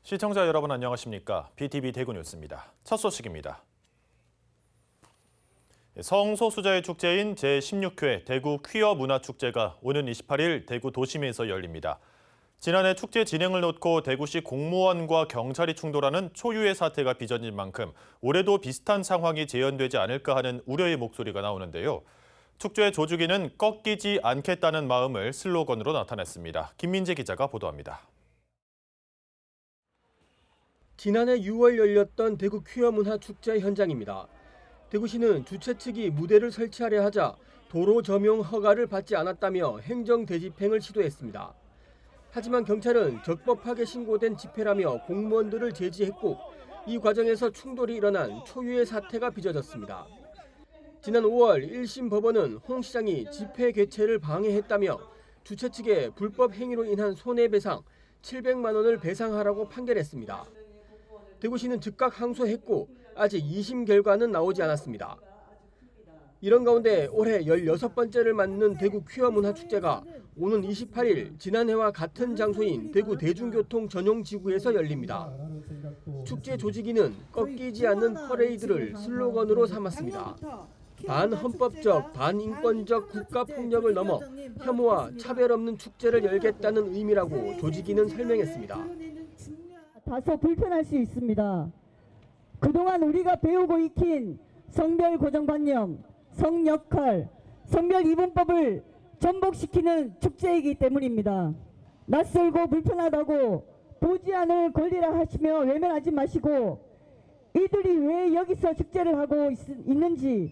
시청자 여러분 안녕하십니까? BTV 대구 뉴스입니다. 첫 소식입니다. 성소수자의 축제인 제16회 대구 퀴어 문화축제가 오는 28일 대구 도심에서 열립니다. 지난해 축제 진행을 놓고 대구시 공무원과 경찰이 충돌하는 초유의 사태가 빚어진 만큼 올해도 비슷한 상황이 재현되지 않을까 하는 우려의 목소리가 나오는데요. 축제 조직위는 꺾이지 않겠다는 마음을 슬로건으로 나타냈습니다. 김민재 기자가 보도합니다. 지난해 6월 열렸던 대구 퀴어 문화축제 현장입니다. 대구시는 주최 측이 무대를 설치하려 하자 도로 점용 허가를 받지 않았다며 행정 대집행을 시도했습니다. 하지만 경찰은 적법하게 신고된 집회라며 공무원들을 제지했고 이 과정에서 충돌이 일어난 초유의 사태가 빚어졌습니다. 지난 5월 1심 법원은 홍 시장이 집회 개최를 방해했다며 주최 측에 불법 행위로 인한 손해배상 700만 원을 배상하라고 판결했습니다. 대구시는 즉각 항소했고 아직 2심 결과는 나오지 않았습니다. 이런 가운데 올해 16번째를 맞는 대구 퀴어 문화축제가 오는 28일 지난해와 같은 장소인 대구 대중교통 전용지구에서 열립니다. 축제 조직위는 꺾이지 않는 퍼레이드를 슬로건으로 삼았습니다. 반헌법적, 반인권적 국가폭력을 넘어 혐오와 차별 없는 축제를 열겠다는 의미라고 조직위는 설명했습니다. 다소 불편할 수 있습니다. 그동안 우리가 배우고 익힌 성별 고정관념, 성역할, 성별 이분법을 전복시키는 축제이기 때문입니다. 낯설고 불편하다고 보지 않을 권리라 하시며 외면하지 마시고 이들이 왜 여기서 축제를 하고 있는지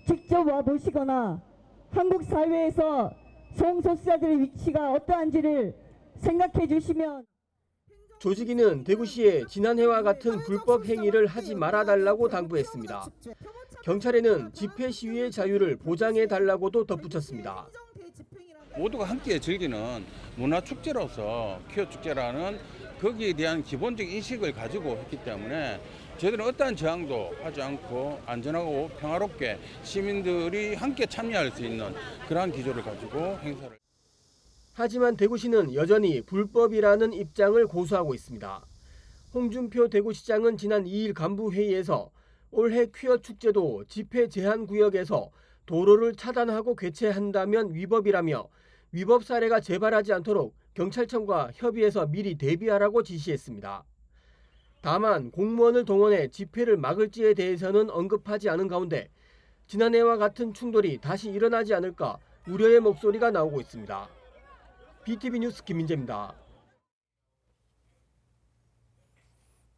직접 와보시거나 한국 사회에서 성소수자들의 위치가 어떠한지를 생각해 주시면 조직위는 대구시에 지난해와 같은 불법 행위를 하지 말아달라고 당부했습니다. 경찰에는 집회 시위의 자유를 보장해달라고도 덧붙였습니다. 모두가 함께 즐기는 문화축제로서 퀴어축제라는 거기에 대한 기본적 인식을 가지고 했기 때문에 저희들은 어떠한 저항도 하지 않고 안전하고 평화롭게 시민들이 함께 참여할 수 있는 그러한 기조를 가지고 행사를. 하지만 대구시는 여전히 불법이라는 입장을 고수하고 있습니다. 홍준표 대구시장은 지난 2일 간부회의에서 올해 퀴어 축제도 집회 제한 구역에서 도로를 차단하고 개최한다면 위법이라며 위법 사례가 재발하지 않도록 경찰청과 협의해서 미리 대비하라고 지시했습니다. 다만 공무원을 동원해 집회를 막을지에 대해서는 언급하지 않은 가운데 지난해와 같은 충돌이 다시 일어나지 않을까 우려의 목소리가 나오고 있습니다. BTV 뉴스 김민재입니다.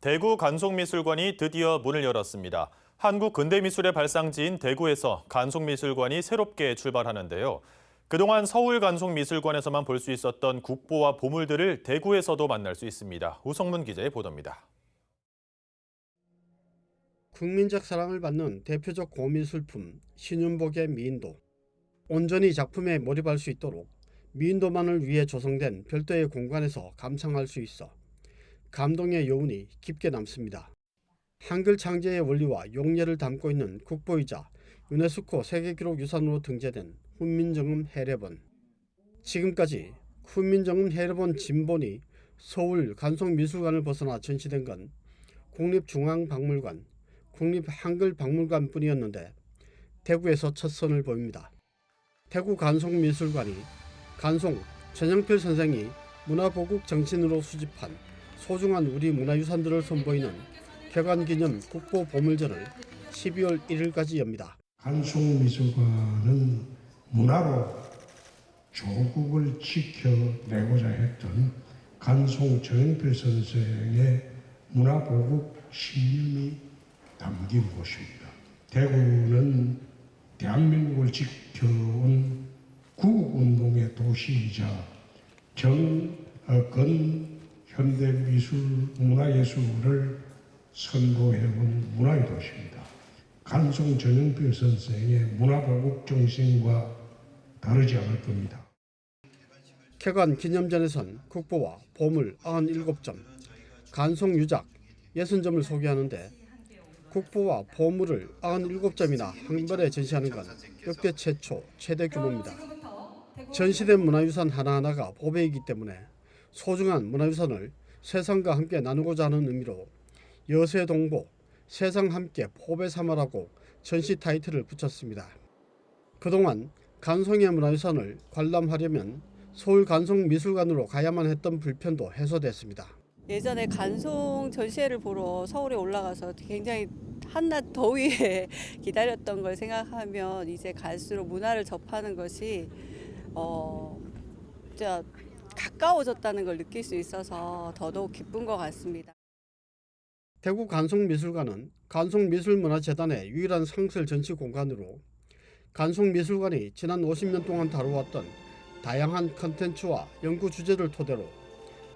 대구 간송미술관이 드디어 문을 열었습니다. 한국 근대미술의 발상지인 대구에서 간송미술관이 새롭게 출발하는데요. 그동안 서울 간송미술관에서만 볼 수 있었던 국보와 보물들을 대구에서도 만날 수 있습니다. 우성문 기자의 보도입니다. 국민적 사랑을 받는 대표적 고미술품 신윤복의 미인도. 온전히 작품에 몰입할 수 있도록 미인도만을 위해 조성된 별도의 공간에서 감상할 수 있어 감동의 여운이 깊게 남습니다. 한글 창제의 원리와 용례를 담고 있는 국보이자 유네스코 세계기록유산으로 등재된 훈민정음 해례본. 지금까지 훈민정음 해례본 진본이 서울 간송미술관을 벗어나 전시된 건 국립중앙박물관, 국립한글박물관뿐이었는데 대구에서 첫 선을 보입니다. 대구 간송미술관이 간송 전영필 선생이 문화보국 정신으로 수집한 소중한 우리 문화유산들을 선보이는 개관기념 국보 보물전을 12월 1일까지 엽니다. 간송미술관은 문화로 조국을 지켜내고자 했던 간송 전영필 선생의 문화보국 신념이 담긴 곳입니다. 대구는 대한민국을 지켜온 구국운동의 도시이자 근 현대미술, 문화예술을 선도해온 문화의 도시입니다. 간송 전영필 선생의 문화보국 정신과 다르지 않을 겁니다. 개관 기념전에선 국보와 보물 97점, 간송 유작 60점을 소개하는데 국보와 보물을 97점이나 한 번에 전시하는 건 역대 최초 최대 규모입니다. 전시된 문화유산 하나하나가 보배이기 때문에 소중한 문화유산을 세상과 함께 나누고자 하는 의미로 여세동보, 세상 함께 포배 삼아라고 전시 타이틀을 붙였습니다. 그동안 간송의 문화유산을 관람하려면 서울 간송미술관으로 가야만 했던 불편도 해소됐습니다. 예전에 간송 전시회를 보러 서울에 올라가서 굉장히 한낮 더위에 기다렸던 걸 생각하면 이제 갈수록 문화를 접하는 것이 진짜 가까워졌다는 걸 느낄 수 있어서 더더욱 기쁜 것 같습니다. 대구 간송미술관은 간송미술문화재단의 유일한 상설 전시 공간으로 간송미술관이 지난 50년 동안 다루었던 다양한 컨텐츠와 연구 주제를 토대로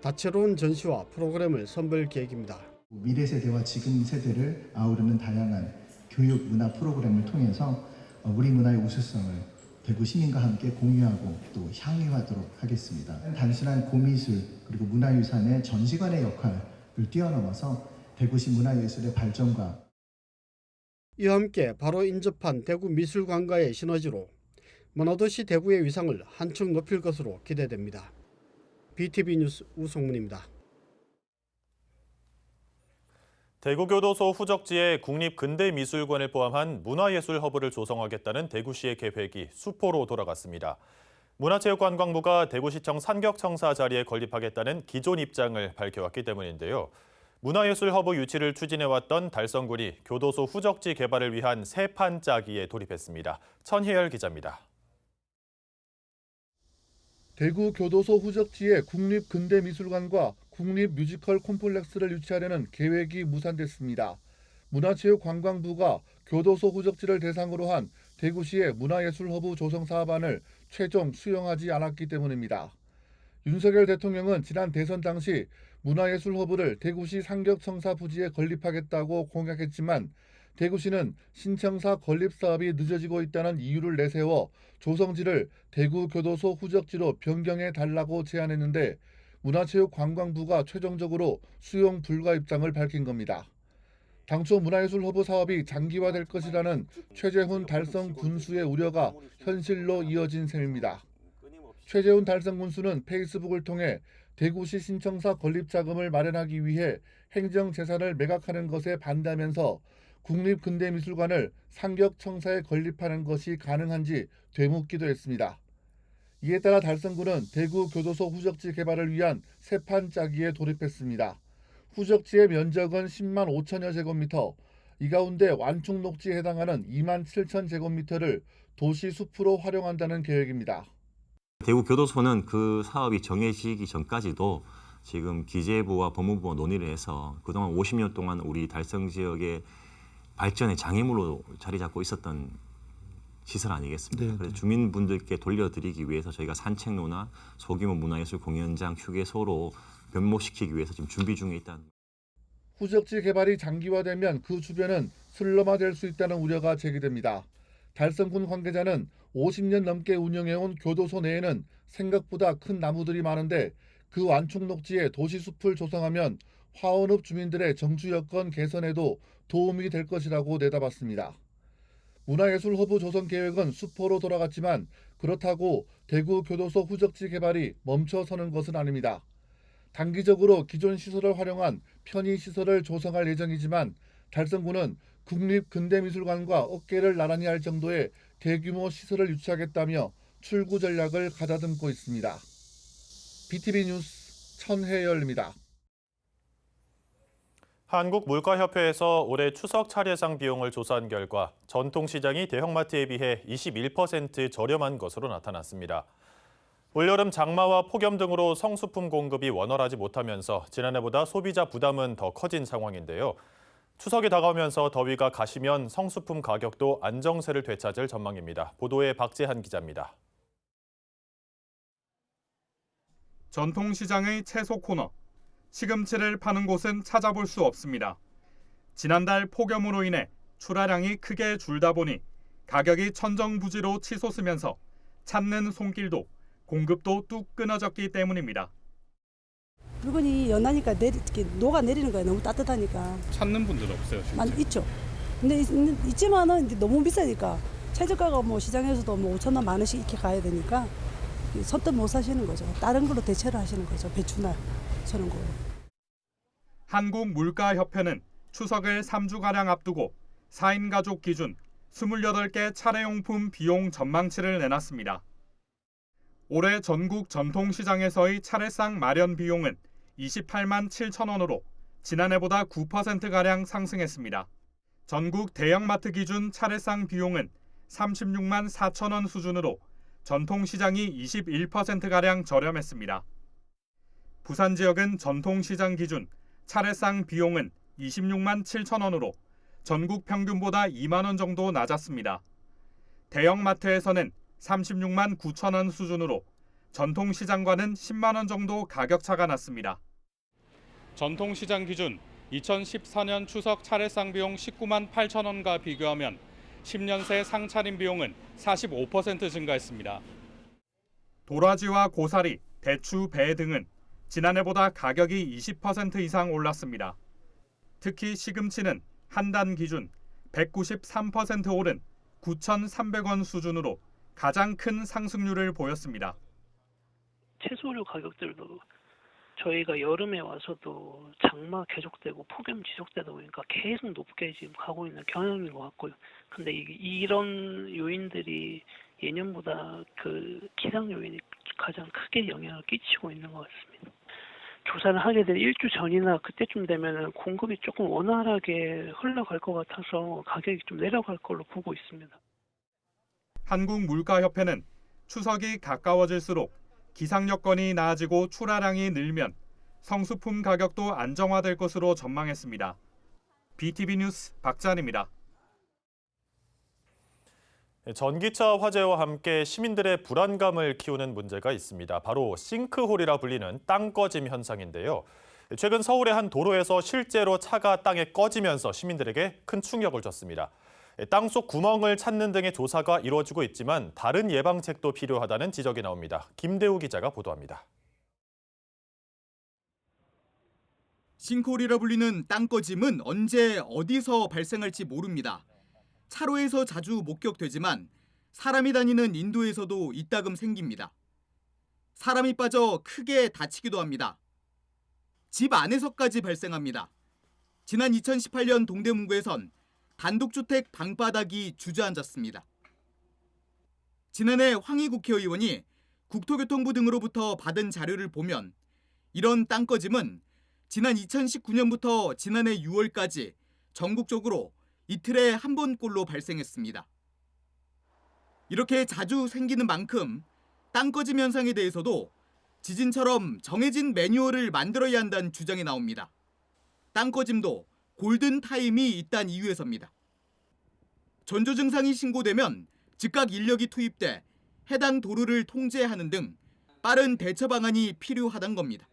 다채로운 전시와 프로그램을 선보일 계획입니다. 미래 세대와 지금 세대를 아우르는 다양한 교육 문화 프로그램을 통해서 우리 문화의 우수성을 대구 시민과 함께 공유하고 또 향유하도록 하겠습니다. 단순한 고미술 그리고 문화유산의 전시관의 역할을 뛰어넘어서 대구시 문화예술의 발전과 이와 함께 바로 인접한 대구 미술관과의 시너지로 문화도시 대구의 위상을 한층 높일 것으로 기대됩니다. BTV 뉴스 우성문입니다. 대구교도소 후적지에 국립근대미술관을 포함한 문화예술 허브를 조성하겠다는 대구시의 계획이 수포로 돌아갔습니다. 문화체육관광부가 대구시청 산격청사 자리에 건립하겠다는 기존 입장을 밝혀왔기 때문인데요. 문화예술 허브 유치를 추진해왔던 달성군이 교도소 후적지 개발을 위한 새 판 짜기에 돌입했습니다. 천혜열 기자입니다. 대구 교도소 후적지에 국립근대미술관과 국립뮤지컬 콤플렉스를 유치하려는 계획이 무산됐습니다. 문화체육관광부가 교도소 후적지를 대상으로 한 대구시의 문화예술 허브 조성 사업안을 최종 수용하지 않았기 때문입니다. 윤석열 대통령은 지난 대선 당시 문화예술 허브를 대구시 상격청사 부지에 건립하겠다고 공약했지만 대구시는 신청사 건립 사업이 늦어지고 있다는 이유를 내세워 조성지를 대구 교도소 후적지로 변경해 달라고 제안했는데 문화체육관광부가 최종적으로 수용 불가 입장을 밝힌 겁니다. 당초 문화예술 허브 사업이 장기화될 것이라는 최재훈 달성 군수의 우려가 현실로 이어진 셈입니다. 최재훈 달성 군수는 페이스북을 통해 대구시 신청사 건립 자금을 마련하기 위해 행정재산을 매각하는 것에 반대하면서 국립근대미술관을 상격청사에 건립하는 것이 가능한지 되묻기도 했습니다. 이에 따라 달성군은 대구 교도소 후적지 개발을 위한 새판 짜기에 돌입했습니다. 후적지의 면적은 10만 5천여 제곱미터, 이 가운데 완충 녹지에 해당하는 2만 7천 제곱미터를 도시 숲으로 활용한다는 계획입니다. 대구 교도소는 그 사업이 정해지기 전까지도 지금 기재부와 법무부와 논의를 해서 그동안 50년 동안 우리 달성 지역의 발전의 장애물로 자리 잡고 있었던 시설 아니겠습니까? 네. 그래서 주민분들께 돌려드리기 위해서 저희가 산책로나 소규모 문화예술 공연장, 휴게소로 변모시키기 위해서 지금 준비 중에 있다는. 후적지 개발이 장기화되면 그 주변은 슬럼화될 수 있다는 우려가 제기됩니다. 달성군 관계자는 50년 넘게 운영해온 교도소 내에는 생각보다 큰 나무들이 많은데 그 완충 녹지에 도시숲을 조성하면 화원읍 주민들의 정주 여건 개선에도 도움이 될 것이라고 내다봤습니다. 문화예술 허브 조성 계획은 수포로 돌아갔지만 그렇다고 대구 교도소 후적지 개발이 멈춰서는 것은 아닙니다. 단기적으로 기존 시설을 활용한 편의시설을 조성할 예정이지만 달성군은 국립근대미술관과 어깨를 나란히 할 정도의 대규모 시설을 유치하겠다며 출구 전략을 가다듬고 있습니다. BTV 뉴스 천혜열입니다. 한국물가협회에서 올해 추석 차례상 비용을 조사한 결과 전통시장이 대형마트에 비해 21% 저렴한 것으로 나타났습니다. 올여름 장마와 폭염 등으로 성수품 공급이 원활하지 못하면서 지난해보다 소비자 부담은 더 커진 상황인데요. 추석이 다가오면서 더위가 가시면 성수품 가격도 안정세를 되찾을 전망입니다. 보도에 박재한 기자입니다. 전통시장의 채소 코너. 시금치를 파는 곳은 찾아볼 수 없습니다. 지난달 폭염으로 인해 출하량이 크게 줄다 보니 가격이 천정부지로 치솟으면서 찾는 손길도 공급도 뚝 끊어졌기 때문입니다. 물건이 연하니까 녹아내리는 거예요. 너무 따뜻하니까. 찾는 분들 없어요? 있죠. 근데 있지만은 너무 비싸니까 최저가가 뭐 시장에서도 뭐 5천 원, 만 원씩 이렇게 가야 되니까 선뜻 못 사시는 거죠. 다른 걸로 대체를 하시는 거죠. 배추나 저런 거. 한국물가협회는 추석을 3주가량 앞두고 4인 가족 기준 28개 차례용품 비용 전망치를 내놨습니다. 올해 전국 전통시장에서의 차례상 마련 비용은 28만 7천 원으로 지난해보다 9%가량 상승했습니다. 전국 대형마트 기준 차례상 비용은 36만 4천 원 수준으로 전통시장이 21%가량 저렴했습니다. 부산 지역은 전통시장 기준 차례상 비용은 26만 7천 원으로 전국 평균보다 2만 원 정도 낮았습니다. 대형마트에서는 36만 9천 원 수준으로 전통시장과는 10만 원 정도 가격차가 났습니다. 전통시장 기준 2014년 추석 차례상 비용 19만 8천 원과 비교하면 10년 새 상차림 비용은 45% 증가했습니다. 도라지와 고사리, 대추, 배 등은 지난해보다 가격이 20% 이상 올랐습니다. 특히 시금치는 한 단 기준 193% 오른 9,300원 수준으로 가장 큰 상승률을 보였습니다. 채소류 가격들도 저희가 여름에 와서도 장마 계속되고 폭염 지속되다 보니까 계속 높게 지금 가고 있는 경향인 것 같고요. 근데 이런 요인들이 예년보다 그 기상 요인이 가장 크게 영향을 끼치고 있는 것 같습니다. 조사를 하게 될 일주 전이나 그때쯤 되면은 공급이 조금 원활하게 흘러갈 것 같아서 가격이 좀 내려갈 걸로 보고 있습니다. 한국물가협회는 추석이 가까워질수록 기상 여건이 나아지고 출하량이 늘면 성수품 가격도 안정화될 것으로 전망했습니다. BTV 뉴스 박찬입니다. 전기차 화재와 함께 시민들의 불안감을 키우는 문제가 있습니다. 바로 싱크홀이라 불리는 땅 꺼짐 현상인데요. 최근 서울의 한 도로에서 실제로 차가 땅에 꺼지면서 시민들에게 큰 충격을 줬습니다. 땅속 구멍을 찾는 등의 조사가 이루어지고 있지만 다른 예방책도 필요하다는 지적이 나옵니다. 김대우 기자가 보도합니다. 싱크홀이라 불리는 땅 꺼짐은 언제 어디서 발생할지 모릅니다. 차로에서 자주 목격되지만 사람이 다니는 인도에서도 이따금 생깁니다. 사람이 빠져 크게 다치기도 합니다. 집 안에서까지 발생합니다. 지난 2018년 동대문구에선 단독주택 방바닥이 주저앉았습니다. 지난해 황희 국회의원이 국토교통부 등으로부터 받은 자료를 보면 이런 땅 꺼짐은 지난 2019년부터 지난해 6월까지 전국적으로 이틀에 한 번꼴로 발생했습니다. 이렇게 자주 생기는 만큼 땅 꺼짐 현상에 대해서도 지진처럼 정해진 매뉴얼을 만들어야 한다는 주장이 나옵니다. 땅 꺼짐도 골든 타임이 있다는 이유에서입니다. 전조 증상이 신고되면 즉각 인력이 투입돼 해당 도로를 통제하는 등 빠른 대처 방안이 필요하다는 겁니다.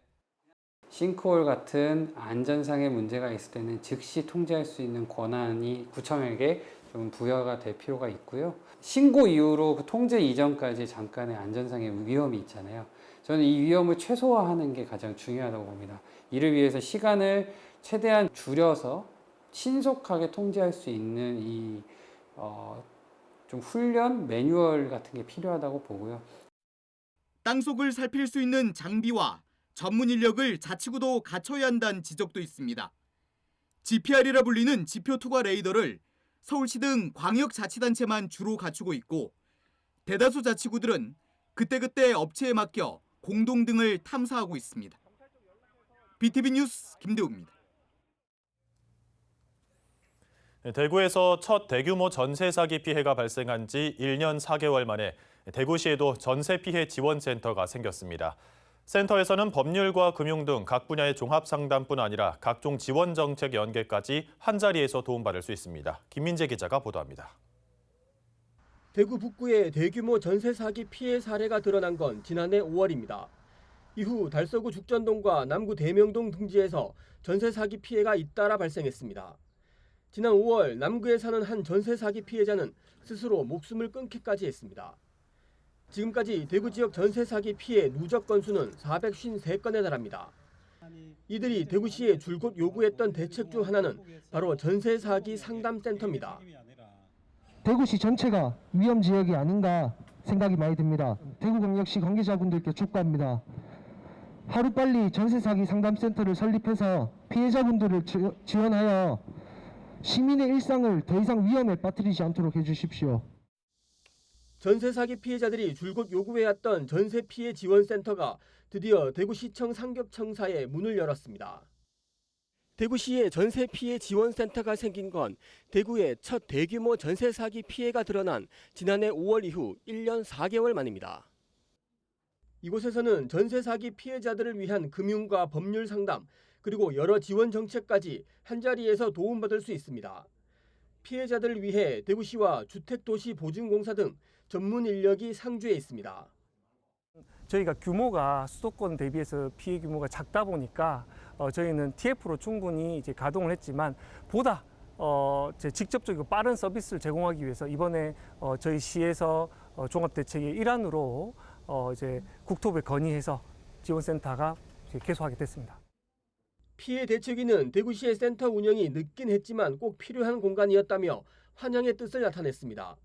싱크홀 같은 안전상의 문제가 있을 때는 즉시 통제할 수 있는 권한이 구청에게 좀 부여가 될 필요가 있고요. 신고 이후로 그 통제 이전까지 잠깐의 안전상의 위험이 있잖아요. 저는 이 위험을 최소화하는 게 가장 중요하다고 봅니다. 이를 위해서 시간을 최대한 줄여서 신속하게 통제할 수 있는 이 좀 훈련 매뉴얼 같은 게 필요하다고 보고요. 땅속을 살필 수 있는 장비와 전문 인력을 자치구도 갖춰야 한다는 지적도 있습니다. GPR이라 불리는 지표 투과 레이더를 서울시 등 광역자치단체만 주로 갖추고 있고 대다수 자치구들은 그때그때 업체에 맡겨 공동 등을 탐사하고 있습니다. BTV 뉴스 김대우입니다. 대구에서 첫 대규모 전세 사기 피해가 발생한 지 1년 4개월 만에 대구시에도 전세 피해 지원센터가 생겼습니다. 센터에서는 법률과 금융 등 각 분야의 종합 상담뿐 아니라 각종 지원 정책 연계까지 한자리에서 도움받을 수 있습니다. 김민재 기자가 보도합니다. 대구 북구에 대규모 전세 사기 피해 사례가 드러난 건 지난해 5월입니다. 이후 달서구 죽전동과 남구 대명동 등지에서 전세 사기 피해가 잇따라 발생했습니다. 지난 5월 남구에 사는 한 전세 사기 피해자는 스스로 목숨을 끊기까지 했습니다. 지금까지 대구 지역 전세 사기 피해 누적 건수는 453건에 달합니다. 이들이 대구시에 줄곧 요구했던 대책 중 하나는 바로 전세 사기 상담센터입니다. 대구시 전체가 위험 지역이 아닌가 생각이 많이 듭니다. 대구광역시 관계자분들께 촉구합니다. 하루빨리 전세 사기 상담센터를 설립해서 피해자분들을 지원하여 시민의 일상을 더 이상 위험에 빠뜨리지 않도록 해주십시오. 전세 사기 피해자들이 줄곧 요구해왔던 전세 피해 지원센터가 드디어 대구시청 상급청사에 문을 열었습니다. 대구시에 전세 피해 지원센터가 생긴 건 대구의 첫 대규모 전세 사기 피해가 드러난 지난해 5월 이후 1년 4개월 만입니다. 이곳에서는 전세 사기 피해자들을 위한 금융과 법률 상담, 그리고 여러 지원 정책까지 한자리에서 도움받을 수 있습니다. 피해자들을 위해 대구시와 주택도시보증공사 등 전문 인력이 상주해 있습니다. 저희가 규모가 수도권 대비해서 피해 규모가 작다 보니까 저희는 TF로 충분히 이제 가동을 했지만 보다 직접적이고 빠른 서비스를 제공하기 위해서 이번에 저희 시에서 종합대책의 일환으로 이제 국토부에 건의해서 지원센터가 개소하게 됐습니다. 피해 대책위는 대구시의 센터 운영이 늦긴 했지만 꼭 필요한 공간이었다며 환영의 뜻을 나타냈습니다.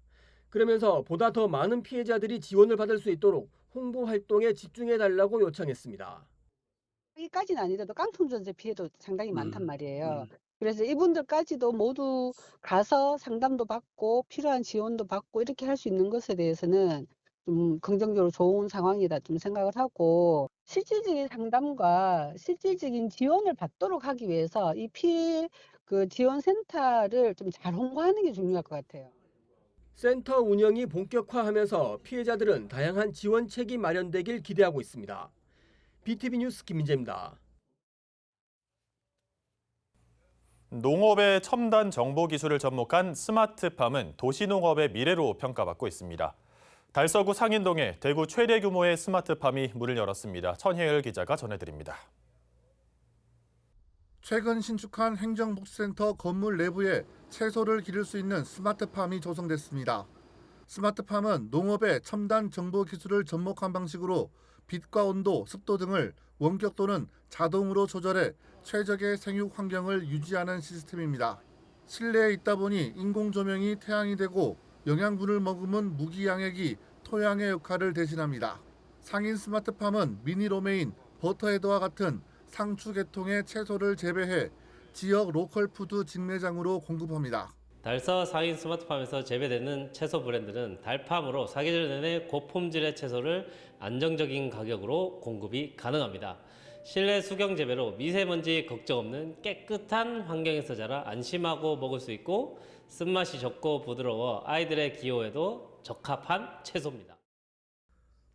그러면서 보다 더 많은 피해자들이 지원을 받을 수 있도록 홍보 활동에 집중해달라고 요청했습니다. 여기까지는 아니더라도 깡통전세 피해도 상당히 많단 말이에요. 그래서 이분들까지도 모두 가서 상담도 받고 필요한 지원도 받고 이렇게 할 수 있는 것에 대해서는 좀 긍정적으로 좋은 상황이다 좀 생각을 하고, 실질적인 상담과 실질적인 지원을 받도록 하기 위해서 이 피해 지원센터를 좀 잘 홍보하는 게 중요할 것 같아요. 센터 운영이 본격화하면서 피해자들은 다양한 지원책이 마련되길 기대하고 있습니다. BTV 뉴스 김민재입니다. 농업의 첨단 정보 기술을 접목한 스마트팜은 도시농업의 미래로 평가받고 있습니다. 달서구 상인동에 대구 최대 규모의 스마트팜이 문을 열었습니다. 천혜열 기자가 전해드립니다. 최근 신축한 행정복지센터 건물 내부에 채소를 기를 수 있는 스마트팜이 조성됐습니다. 스마트팜은 농업의 첨단 정보 기술을 접목한 방식으로 빛과 온도, 습도 등을 원격 또는 자동으로 조절해 최적의 생육 환경을 유지하는 시스템입니다. 실내에 있다 보니 인공 조명이 태양이 되고 영양분을 머금은 무기양액이 토양의 역할을 대신합니다. 상인 스마트팜은 미니 로메인, 버터헤드와 같은 상추 계통의 채소를 재배해 지역 로컬 푸드 직매장으로 공급합니다. 달서 상인 스마트팜에서 재배되는 채소 브랜드는 달팜으로 사계절 내내 고품질의 채소를 안정적인 가격으로 공급이 가능합니다. 실내 수경 재배로 미세먼지 걱정 없는 깨끗한 환경에서 자라 안심하고 먹을 수 있고 쓴맛이 적고 부드러워 아이들의 기호에도 적합한 채소입니다.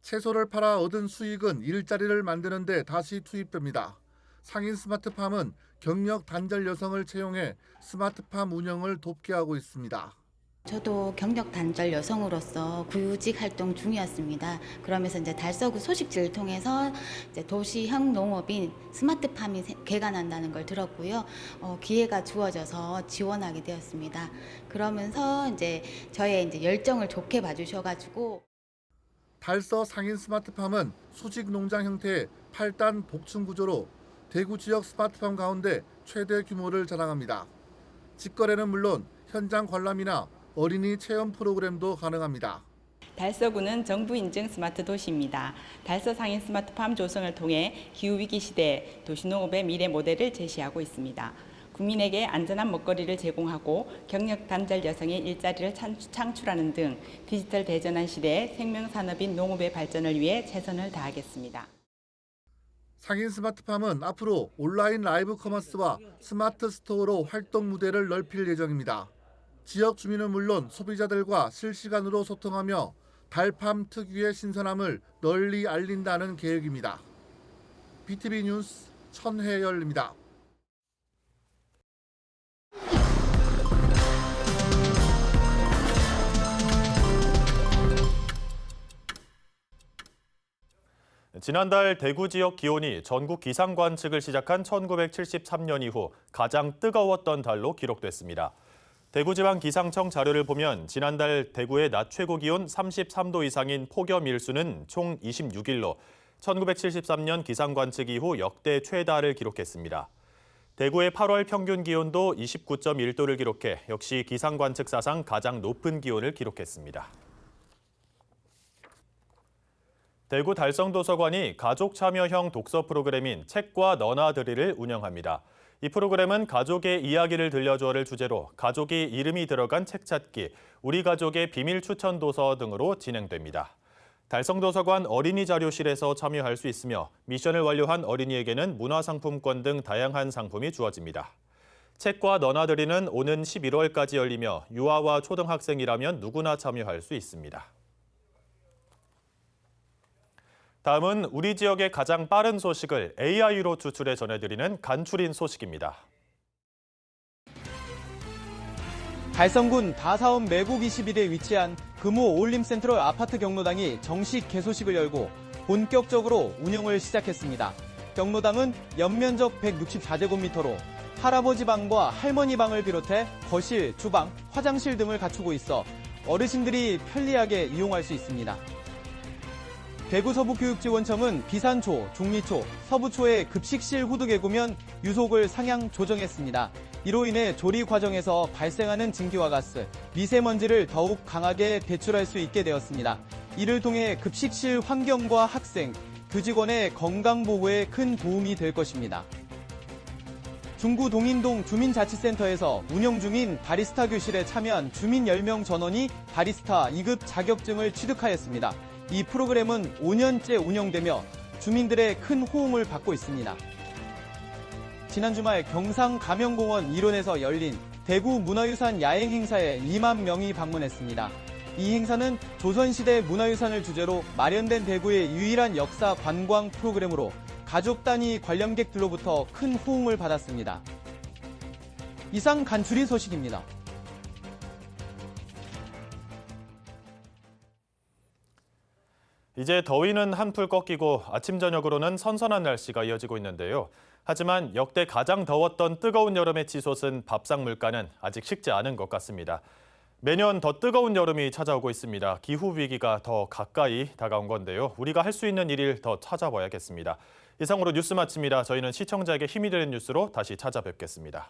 채소를 팔아 얻은 수익은 일자리를 만드는 데 다시 투입됩니다. 상인 스마트팜은 경력 단절 여성을 채용해 스마트팜 운영을 돕게 하고 있습니다. 저도 경력 단절 여성으로서 구직 활동 중이었습니다. 그러면서 이제 달서구 소식지를 통해서 이제 도시형 농업인 스마트팜이 개관한다는 걸 들었고요. 기회가 주어져서 지원하게 되었습니다. 그러면서 이제 저의 이제 열정을 좋게 봐주셔가지고 달서 상인 스마트팜은 수직 농장 형태의 8단 복층 구조로 대구 지역 스마트팜 가운데 최대 규모를 자랑합니다. 직거래는 물론 현장 관람이나 어린이 체험 프로그램도 가능합니다. 달서구는 정부 인증 스마트 도시입니다. 달서 상인 스마트팜 조성을 통해 기후위기 시대 도시농업의 미래 모델을 제시하고 있습니다. 국민에게 안전한 먹거리를 제공하고 경력 단절 여성의 일자리를 창출하는 등 디지털 대전환 시대의 생명산업인 농업의 발전을 위해 최선을 다하겠습니다. 상인 스마트팜은 앞으로 온라인 라이브 커머스와 스마트 스토어로 활동 무대를 넓힐 예정입니다. 지역 주민은 물론 소비자들과 실시간으로 소통하며 달팜 특유의 신선함을 널리 알린다는 계획입니다. BTV 뉴스 천혜열입니다. 지난달 대구 지역 기온이 전국 기상 관측을 시작한 1973년 이후 가장 뜨거웠던 달로 기록됐습니다. 대구지방기상청 자료를 보면 지난달 대구의 낮 최고 기온 33도 이상인 폭염 일수는 총 26일로 1973년 기상 관측 이후 역대 최다를 기록했습니다. 대구의 8월 평균 기온도 29.1도를 기록해 역시 기상 관측 사상 가장 높은 기온을 기록했습니다. 대구 달성도서관이 가족 참여형 독서 프로그램인 책과 너나들이를 운영합니다. 이 프로그램은 가족의 이야기를 들려줘를 주제로 가족이 이름이 들어간 책 찾기, 우리 가족의 비밀 추천 도서 등으로 진행됩니다. 달성도서관 어린이 자료실에서 참여할 수 있으며 미션을 완료한 어린이에게는 문화상품권 등 다양한 상품이 주어집니다. 책과 너나들이는 오는 11월까지 열리며 유아와 초등학생이라면 누구나 참여할 수 있습니다. 다음은 우리 지역의 가장 빠른 소식을 AI로 추출해 전해드리는 간추린 소식입니다. 달성군 다사업 매곡 21에 위치한 금호 올림센트럴 아파트 경로당이 정식 개소식을 열고 본격적으로 운영을 시작했습니다. 경로당은 연면적 164제곱미터로 할아버지 방과 할머니 방을 비롯해 거실, 주방, 화장실 등을 갖추고 있어 어르신들이 편리하게 이용할 수 있습니다. 대구 서부교육지원청은 비산초, 중리초, 서부초의 급식실 후드 개구면 유속을 상향 조정했습니다. 이로 인해 조리 과정에서 발생하는 증기와 가스, 미세먼지를 더욱 강하게 배출할 수 있게 되었습니다. 이를 통해 급식실 환경과 학생, 교직원의 건강 보호에 큰 도움이 될 것입니다. 중구 동인동 주민자치센터에서 운영 중인 바리스타 교실에 참여한 주민 10명 전원이 바리스타 2급 자격증을 취득하였습니다. 이 프로그램은 5년째 운영되며 주민들의 큰 호응을 받고 있습니다. 지난 주말 경상 가명공원 일원에서 열린 대구 문화유산 야행 행사에 2만 명이 방문했습니다. 이 행사는 조선시대 문화유산을 주제로 마련된 대구의 유일한 역사 관광 프로그램으로 가족 단위 관람객들로부터 큰 호응을 받았습니다. 이상 간추린 소식입니다. 이제 더위는 한풀 꺾이고 아침 저녁으로는 선선한 날씨가 이어지고 있는데요. 하지만 역대 가장 더웠던 뜨거운 여름의 치솟은 밥상 물가는 아직 식지 않은 것 같습니다. 매년 더 뜨거운 여름이 찾아오고 있습니다. 기후 위기가 더 가까이 다가온 건데요. 우리가 할 수 있는 일을 더 찾아봐야겠습니다. 이상으로 뉴스 마칩니다. 저희는 시청자에게 힘이 되는 뉴스로 다시 찾아뵙겠습니다.